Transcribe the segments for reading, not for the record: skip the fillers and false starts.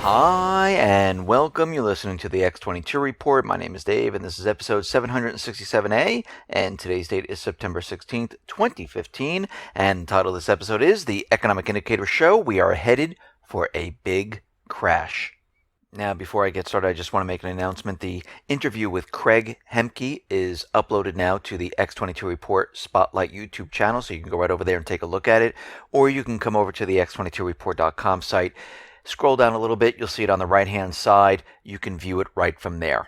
Hi, and welcome. You're listening to the X22 Report. My name is Dave, and this is episode 767A, and today's date is September 16th, 2015, and the title of this episode is The Economic Indicator Show. We are headed for a big crash. Now, before I get started, I just want to make an announcement. The interview with Craig Hemke is uploaded now to the X22 Report Spotlight YouTube channel, so you can go right over there and take a look at it, or you can come over to the x22report.com site. Scroll down a little bit, you'll see it on the right-hand side. You can view it right from there.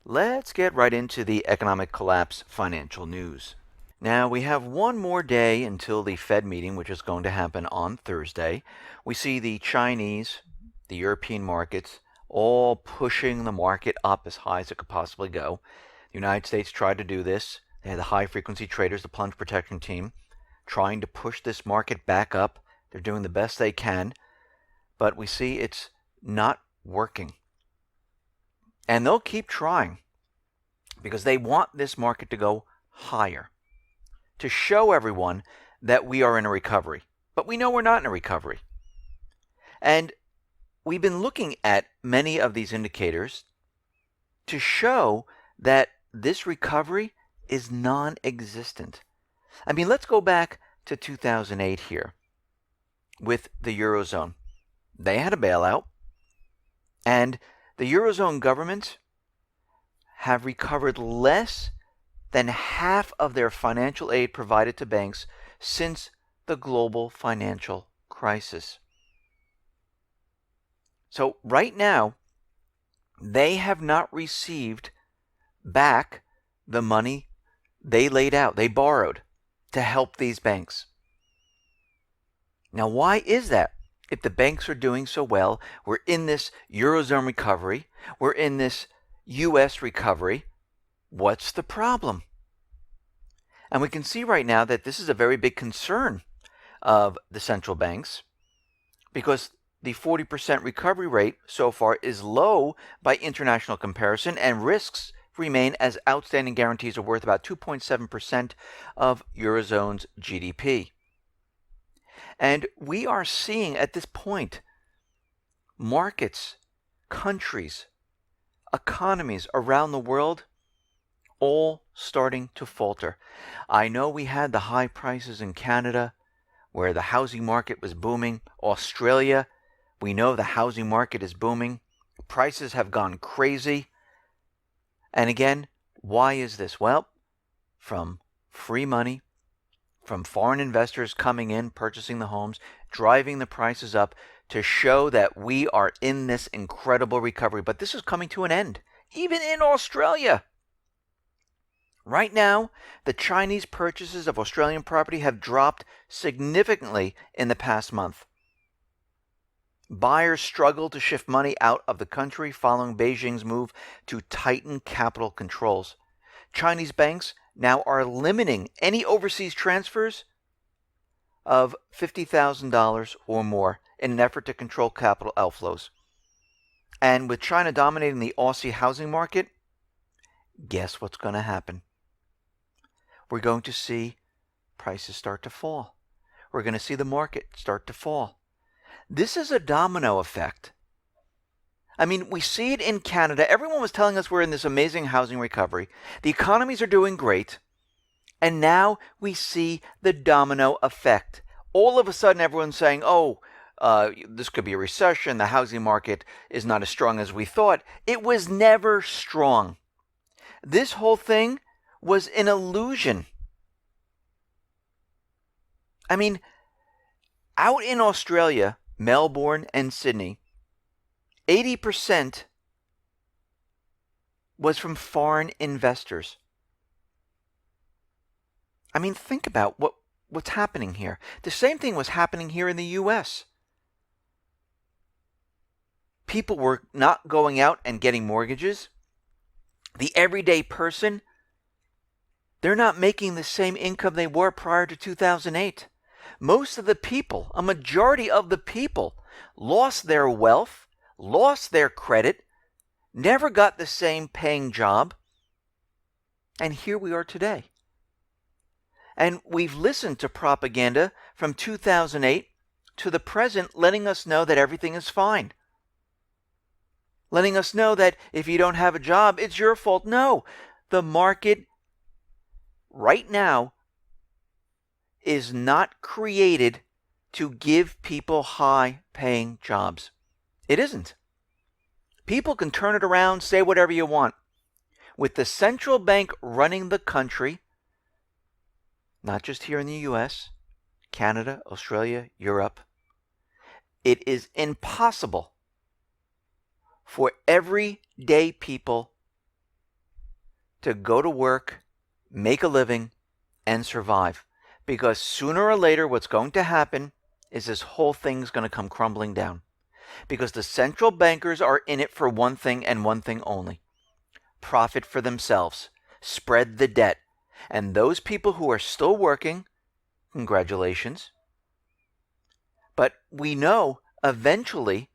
Let's get right into the economic collapse financial news. Now, we have one more day until the Fed meeting, which is going to happen on Thursday. We see the Chinese, the European markets, all pushing the market up as high as it could possibly go. The United States tried to do this. They had the high-frequency traders, the plunge protection team, trying to push this market back up. They're doing the best they can. But we see it's not working. And they'll keep trying because they want this market to go higher, to show everyone that we are in a recovery. But we know we're not in a recovery. And we've been looking at many of these indicators to show that this recovery is non-existent. I mean, let's go back to 2008 here with the Eurozone. They had a bailout, and the Eurozone governments have recovered less than half of their financial aid provided to banks since the global financial crisis. So right now, they have not received back the money they laid out, they borrowed to help these banks. Now, why is that? If the banks are doing so well, we're in this Eurozone recovery, we're in this U.S. recovery, what's the problem? And we can see right now that this is a very big concern of the central banks because the 40% recovery rate so far is low by international comparison, and risks remain as outstanding guarantees are worth about 2.7% of Eurozone's GDP. And we are seeing at this point markets, countries, economies around the world all starting to falter. I know we had the high prices in Canada where the housing market was booming. Australia, we know the housing market is booming. Prices have gone crazy. And again, why is this? Well, from free money, from foreign investors coming in, purchasing the homes, driving the prices up to show that we are in this incredible recovery. But this is coming to an end, even in Australia. Right now, the Chinese purchases of Australian property have dropped significantly in the past month. Buyers struggle to shift money out of the country following Beijing's move to tighten capital controls. Chinese banks now are limiting any overseas transfers of $50,000 or more in an effort to control capital outflows. And with China dominating the Aussie housing market, guess what's going to happen? We're going to see prices start to fall. We're going to see the market start to fall. This is a domino effect. I mean, we see it in Canada. Everyone was telling us we're in this amazing housing recovery. The economies are doing great. And now we see the domino effect. All of a sudden, everyone's saying, this could be a recession. The housing market is not as strong as we thought. It was never strong. This whole thing was an illusion. I mean, out in Australia, Melbourne and Sydney, 80% was from foreign investors. I mean, think about what's happening here. The same thing was happening here in the U.S. People were not going out and getting mortgages. The everyday person, they're not making the same income they were prior to 2008. Most of the people, a majority of the people, lost their wealth, lost their credit, never got the same paying job, and here we are today. And we've listened to propaganda from 2008 to the present letting us know that everything is fine. letting us know that if you don't have a job, it's your fault. No, the market right now is not created to give people high-paying jobs. It isn't. People can turn it around, say whatever you want. With the central bank running the country, not just here in the U.S., Canada, Australia, Europe, it is impossible for everyday people to go to work, make a living, and survive. Because sooner or later, what's going to happen is this whole thing's going to come crumbling down. Because the central bankers are in it for one thing and one thing only: profit for themselves, spread the debt. And those people who are still working, congratulations. But we know eventually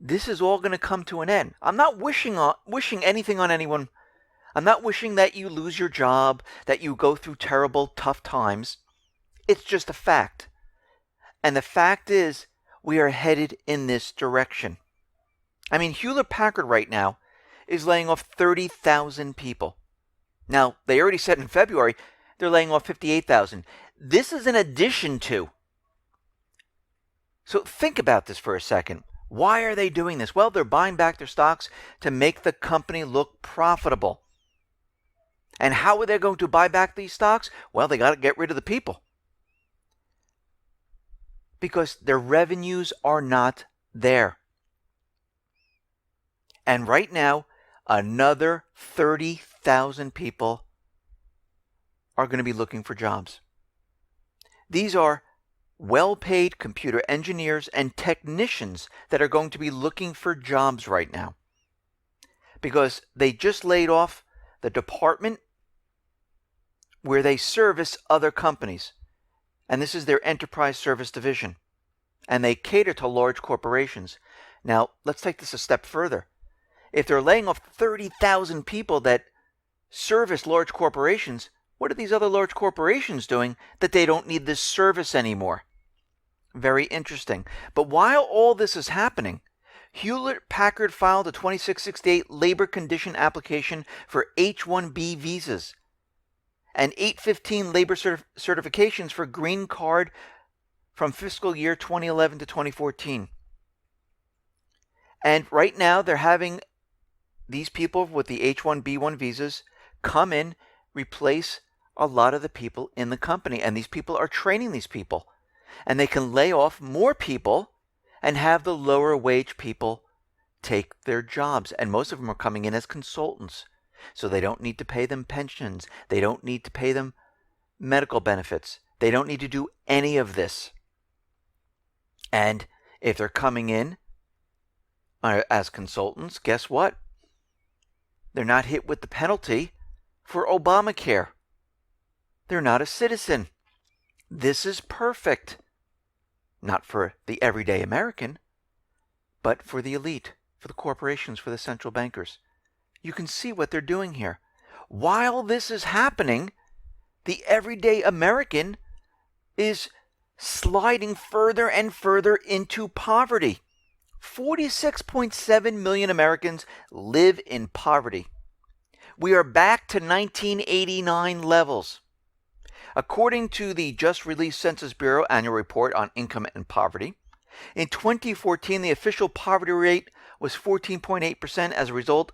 this is all going to come to an end. I'm not wishing anything on anyone. I'm not wishing that you lose your job, that you go through terrible, tough times. It's just a fact. And the fact is, we are headed in this direction. I mean, Hewlett Packard right now is laying off 30,000 people. Now, they already said in February they're laying off 58,000. This is in addition to. So think about this for a second. Why are they doing this? Well, they're buying back their stocks to make the company look profitable. And how are they going to buy back these stocks? Well, they got to get rid of the people. Because their revenues are not there. And right now, another 30,000 people are going to be looking for jobs. These are well-paid computer engineers and technicians that are going to be looking for jobs right now. Because they just laid off the department where they service other companies. And this is their enterprise service division. And they cater to large corporations. Now, let's take this a step further. If they're laying off 30,000 people that service large corporations, what are these other large corporations doing that they don't need this service anymore? Very interesting. But while all this is happening, Hewlett Packard filed a 2668 labor condition application for H-1B visas and 815 labor certifications for green card from fiscal year 2011 to 2014. And right now they're having these people with the H-1B1 visas come in, replace a lot of the people in the company. And these people are training these people. And they can lay off more people and have the lower wage people take their jobs. And most of them are coming in as consultants. So they don't need to pay them pensions. They don't need to pay them medical benefits. They don't need to do any of this. And if they're coming in as consultants, guess what? They're not hit with the penalty for Obamacare. They're not a citizen. This is perfect. Not for the everyday American, but for the elite, for the corporations, for the central bankers. You can see what they're doing here. While this is happening, the everyday American is sliding further and further into poverty. 46.7 million Americans live in poverty. We are back to 1989 levels. According to the just released Census Bureau annual report on income and poverty, in 2014 the official poverty rate was 14.8% as a result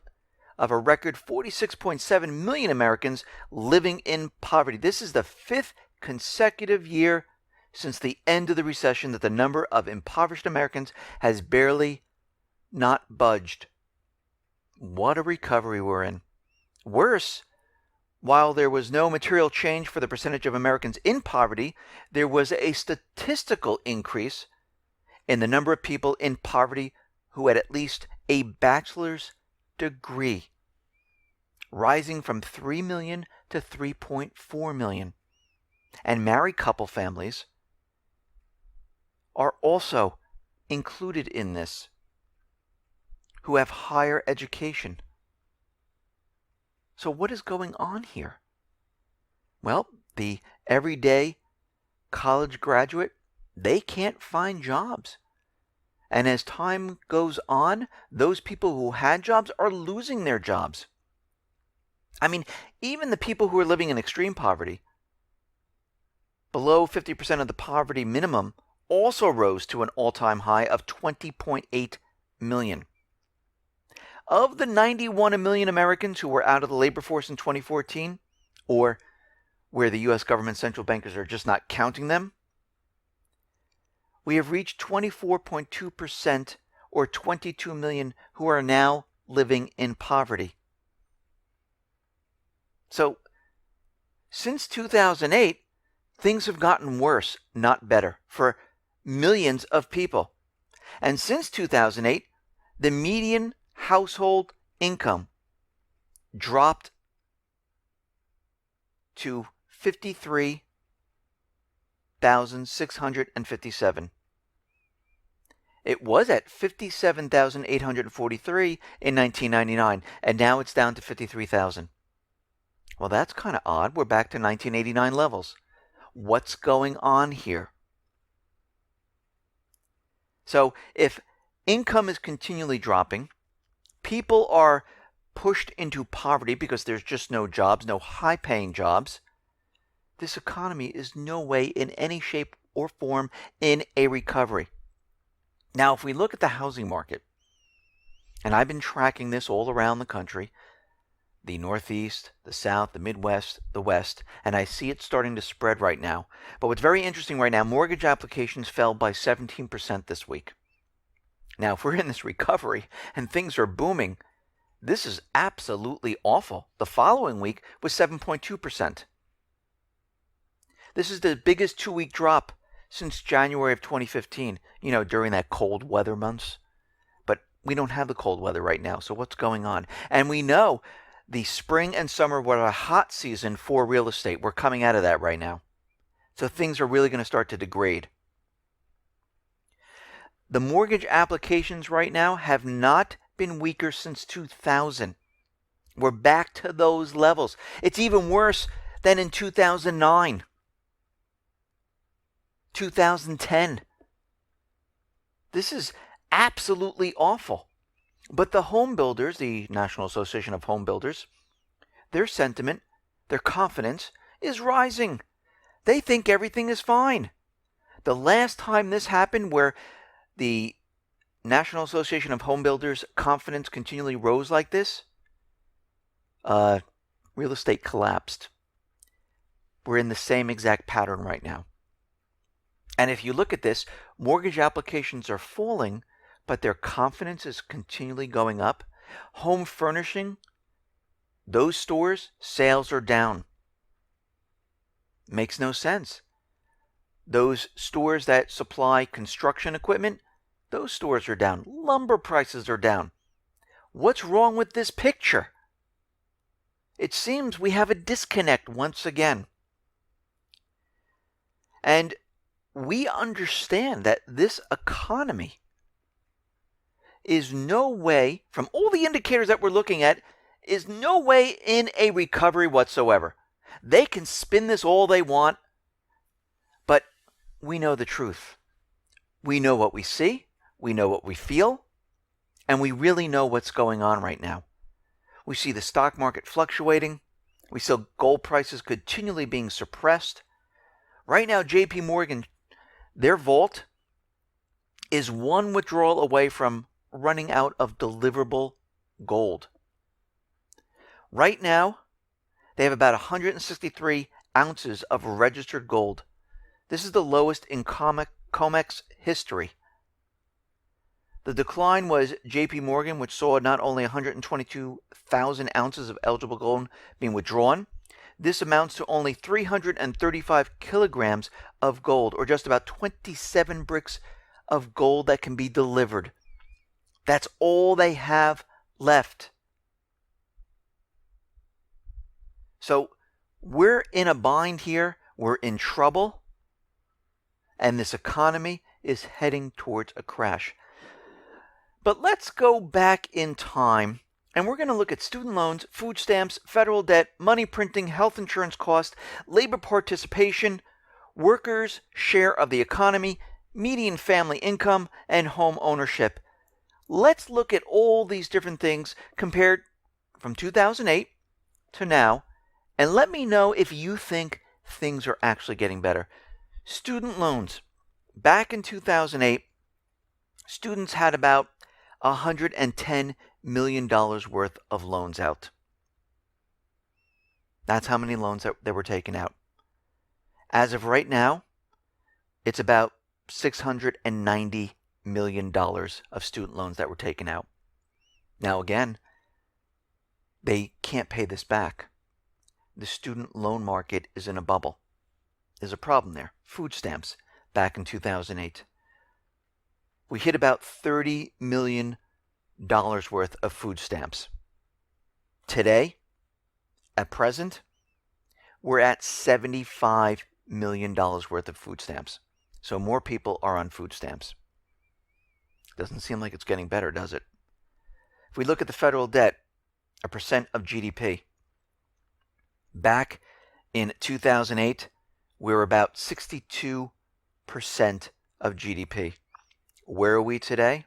of a record 46.7 million Americans living in poverty. This is the fifth consecutive year since the end of the recession that the number of impoverished Americans has barely not budged. What a recovery we're in. Worse, while there was no material change for the percentage of Americans in poverty, there was a statistical increase in the number of people in poverty who had at least a bachelor's degree, rising from 3 million to 3.4 million. And married couple families are also included in this, who have higher education. So what is going on here? Well, the everyday college graduate, they can't find jobs. And as time goes on, those people who had jobs are losing their jobs. I mean, even the people who are living in extreme poverty, below 50% of the poverty minimum, also rose to an all-time high of 20.8 million. Of the 91 million Americans who were out of the labor force in 2014, or where the U.S. government central bankers are just not counting them, we have reached 24.2%, or 22 million, who are now living in poverty. So, since 2008, things have gotten worse, not better, for millions of people. And since 2008, the median household income dropped to $53,657. It was at $57,843 in 1999, and now it's down to $53,000. Well, that's kind of odd. We're back to 1989 levels. What's going on here? So, if income is continually dropping, people are pushed into poverty because there's just no jobs, no high-paying jobs, this economy is no way in any shape or form in a recovery. Now, if we look at the housing market, and I've been tracking this all around the country, the Northeast, the South, the Midwest, the West, and I see it starting to spread right now. But what's very interesting right now, mortgage applications fell by 17% this week. Now, if we're in this recovery and things are booming, this is absolutely awful. The following week was 7.2%. This is the biggest 2-week drop since January of 2015, during that cold weather months. But we don't have the cold weather right now, so what's going on? And we know the spring and summer were a hot season for real estate. We're coming out of that right now. So things are really going to start to degrade. The mortgage applications right now have not been weaker since 2000. We're back to those levels. It's even worse than in 2009. 2010. This is absolutely awful. But the home builders, the National Association of Home Builders, their sentiment, their confidence is rising. They think everything is fine. The last time this happened where the National Association of Home Builders' confidence continually rose like this, real estate collapsed. We're in the same exact pattern right now. And if you look at this, mortgage applications are falling, but their confidence is continually going up. Home furnishing, those stores, sales are down. Makes no sense. Those stores that supply construction equipment, those stores are down. Lumber prices are down. What's wrong with this picture? It seems we have a disconnect once again. And we understand that this economy is no way, from all the indicators that we're looking at, is no way in a recovery whatsoever. They can spin this all they want, but we know the truth. We know what we see, we know what we feel, and we really know what's going on right now. We see the stock market fluctuating. We see gold prices continually being suppressed. Right now, JP Morgan, their vault is one withdrawal away from running out of deliverable gold. Right now, they have about 163 ounces of registered gold. This is the lowest in COMEX history. The decline was JP Morgan, which saw not only 122,000 ounces of eligible gold being withdrawn. This amounts to only 335 kilograms of gold, or just about 27 bricks of gold that can be delivered. That's all they have left. So we're in a bind here. We're in trouble. And this economy is heading towards a crash. But let's go back in time, and we're going to look at student loans, food stamps, federal debt, money printing, health insurance costs, labor participation, workers' share of the economy, median family income, and home ownership. Let's look at all these different things compared from 2008 to now, and let me know if you think things are actually getting better. Student loans. Back in 2008, students had about $110 million worth of loans out. That's how many loans that were taken out. As of right now, it's about $690 million of student loans that were taken out. Now again, they can't pay this back. The student loan market is in a bubble. There's a problem there. Food stamps back in 2008. We hit about $30 million worth of food stamps. Today, at present, we're at $75 million worth of food stamps. So more people are on food stamps. Doesn't seem like it's getting better, does it? If we look at the federal debt, a percent of GDP, back in 2008, we were about 62% of GDP. Where are we today?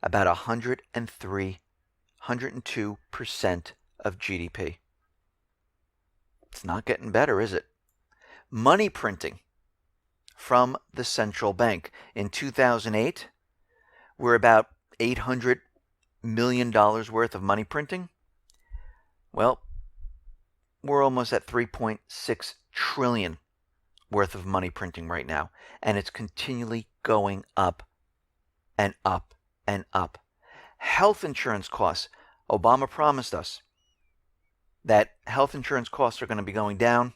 About 103, 102% of GDP. It's not getting better, is it? Money printing from the central bank. In 2008, we're about $800 million worth of money printing. Well, we're almost at 3.6 trillion worth of money printing right now, and it's continually going up and up and up. Health insurance costs. Obama promised us that health insurance costs are going to be going down,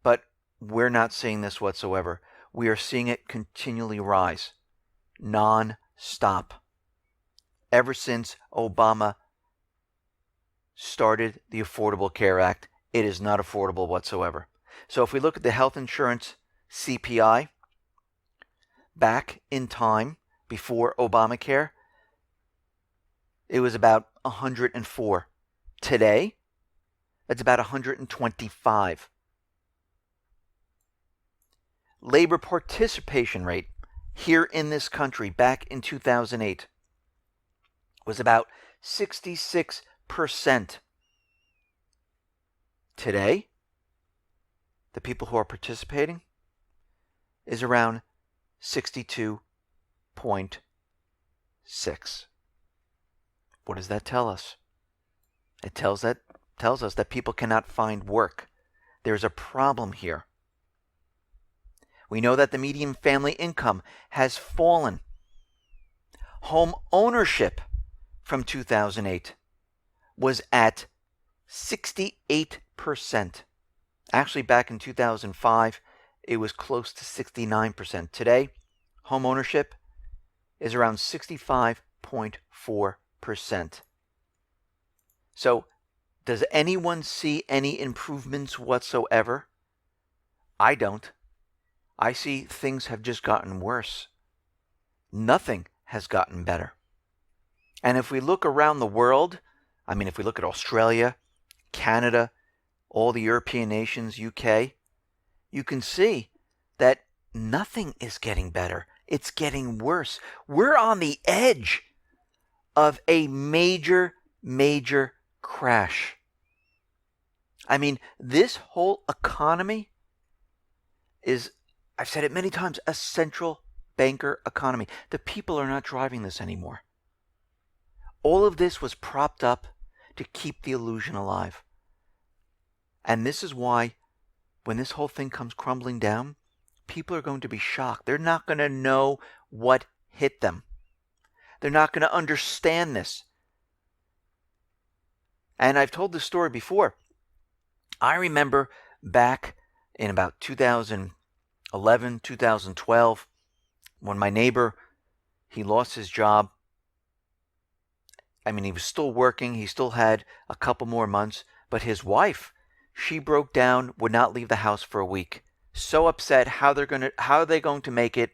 but we're not seeing this whatsoever. We are seeing it continually rise, non-stop. Ever since Obama started the Affordable Care Act, it is not affordable whatsoever. So if we look at the health insurance CPI, back in time before Obamacare, it was about 104. Today, it's about 125. Labor participation rate here in this country back in 2008 was about 66%. Today, the people who are participating is around 62.6. What does that tell us? It tells us that people cannot find work. There's a problem here. We know that the median family income has fallen. Home ownership from 2008 was at 68%. Actually, back in 2005, it was close to 69%. Today, home ownership is around 65.4%. So, does anyone see any improvements whatsoever? I don't. I see things have just gotten worse. Nothing has gotten better. And if we look around the world, if we look at Australia, Canada, all the European nations, UK, you can see that nothing is getting better. It's getting worse. We're on the edge of a major, major crash. This whole economy is, I've said it many times, a central banker economy. The people are not driving this anymore. All of this was propped up to keep the illusion alive. And this is why, when this whole thing comes crumbling down, people are going to be shocked. They're not going to know what hit them. They're not going to understand this. And I've told this story before. I remember back in about 2011, 2012, when my neighbor, he lost his job. He was still working. He still had a couple more months. But his wife, she broke down, would not leave the house for a week. So upset. How are they going to make it?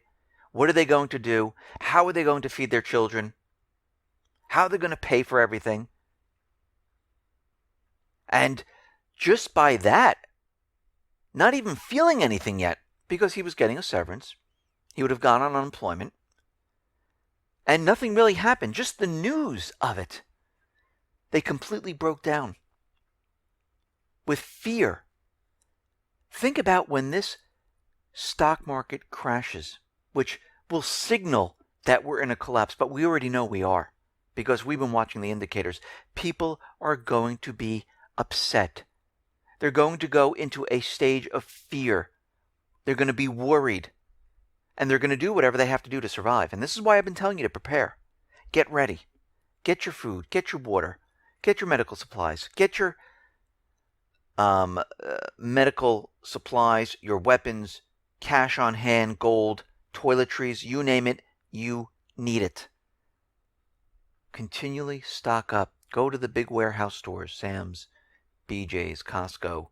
What are they going to do? How are they going to feed their children? How are they going to pay for everything? And just by that, not even feeling anything yet, because he was getting a severance, He would have gone on unemployment. And nothing really happened, just the news of it. They completely broke down with fear. Think about when this stock market crashes, which will signal that we're in a collapse, but we already know we are because we've been watching the indicators. People are going to be upset. They're going to go into a stage of fear. They're going to be worried. And they're going to do whatever they have to do to survive. And this is why I've been telling you to prepare. Get ready. Get your food. Get your water. Get your medical supplies. Get your medical supplies, your weapons, cash on hand, gold, toiletries, you name it, you need it. Continually stock up. Go to the big warehouse stores, Sam's, BJ's, Costco.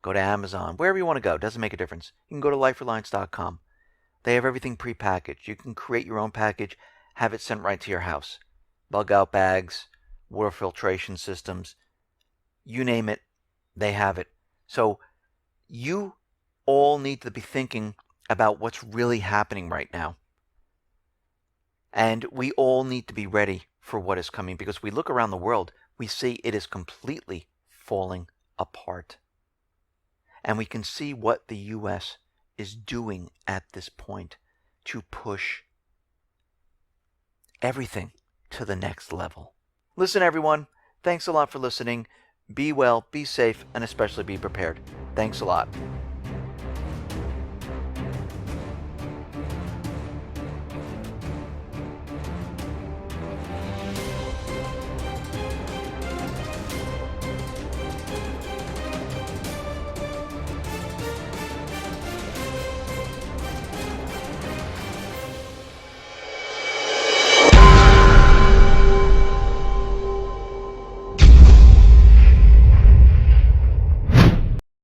Go to Amazon, wherever you want to go. Doesn't make a difference. You can go to lifereliance.com. They have everything prepackaged. You can create your own package, have it sent right to your house. Bug out bags, water filtration systems, you name it, they have it. So you all need to be thinking about what's really happening right now. And we all need to be ready for what is coming, because we look around the world, we see it is completely falling apart. And we can see what the U.S. is doing at this point to push everything to the next level. Listen, everyone, thanks a lot for listening. Be well, be safe, and especially be prepared. Thanks a lot.